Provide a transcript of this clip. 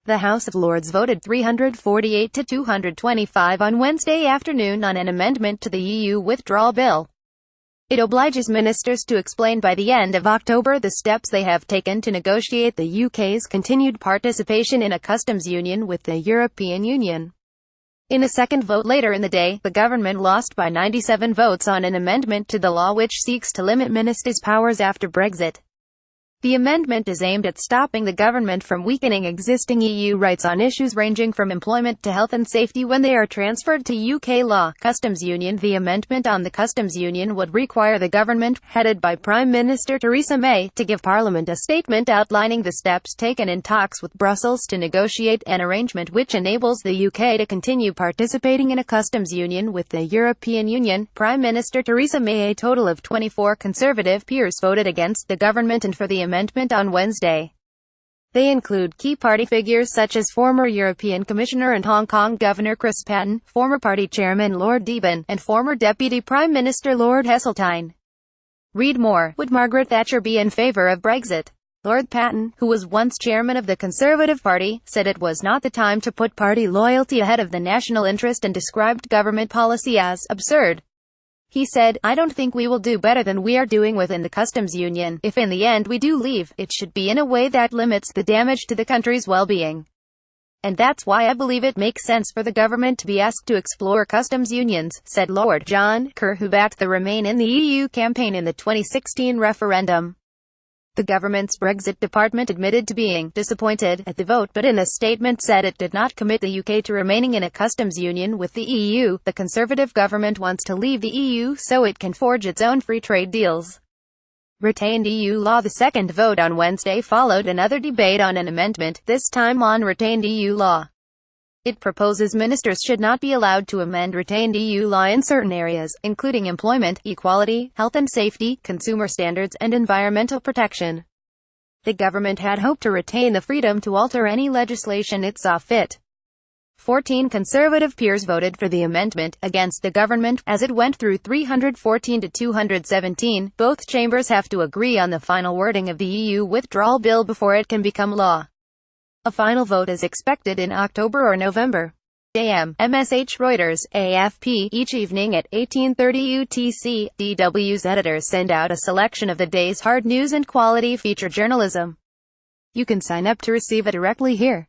The House of Lords voted 348 to 225 on Wednesday afternoon on an amendment to the EU withdrawal bill. It obliges ministers to explain by the end of October the steps they have taken to negotiate the UK's continued participation in a customs union with the European Union. In a second vote later in the day, the government lost by 97 votes on an amendment to the law which seeks to limit ministers' powers after Brexit. The amendment is aimed at stopping the government from weakening existing EU rights on issues ranging from employment to health and safety when they are transferred to UK law. Customs Union. The amendment on the Customs Union would require the government, headed by Prime Minister Theresa May, to give Parliament a statement outlining the steps taken in talks with Brussels to negotiate an arrangement which enables the UK to continue participating in a customs union with the European Union. Prime Minister Theresa May. A total of 24 Conservative peers voted against the government and for the amendment on Wednesday. They include key party figures such as former European Commissioner and Hong Kong Governor Chris Patten, former party chairman Lord Deben, and former Deputy Prime Minister Lord Heseltine. Read more. Would Margaret Thatcher be in favour of Brexit? Lord Patten, who was once chairman of the Conservative Party, said it was not the time to put party loyalty ahead of the national interest and described government policy as absurd. He said, "I don't think we will do better than we are doing within the customs union. If in the end we do leave, it should be in a way that limits the damage to the country's well-being. And that's why I believe it makes sense for the government to be asked to explore customs unions," said Lord John Kerr, who backed the Remain in the EU campaign in the 2016 referendum. The government's Brexit department admitted to being disappointed at the vote, but in a statement said it did not commit the UK to remaining in a customs union with the EU. The Conservative government wants to leave the EU so it can forge its own free trade deals. Retained EU law. The second vote on Wednesday followed another debate on an amendment, this time on retained EU law. It proposes ministers should not be allowed to amend retained EU law in certain areas, including employment, equality, health and safety, consumer standards, and environmental protection. The government had hoped to retain the freedom to alter any legislation it saw fit. 14 Conservative peers voted for the amendment, against the government, as it went through 314 to 217. Both chambers have to agree on the final wording of the EU withdrawal bill before it can become law. A final vote is expected in October or November. AM, MSH Reuters, AFP. Each evening at 18:30 UTC, DW's editors send out a selection of the day's hard news and quality feature journalism. You can sign up to receive it directly here.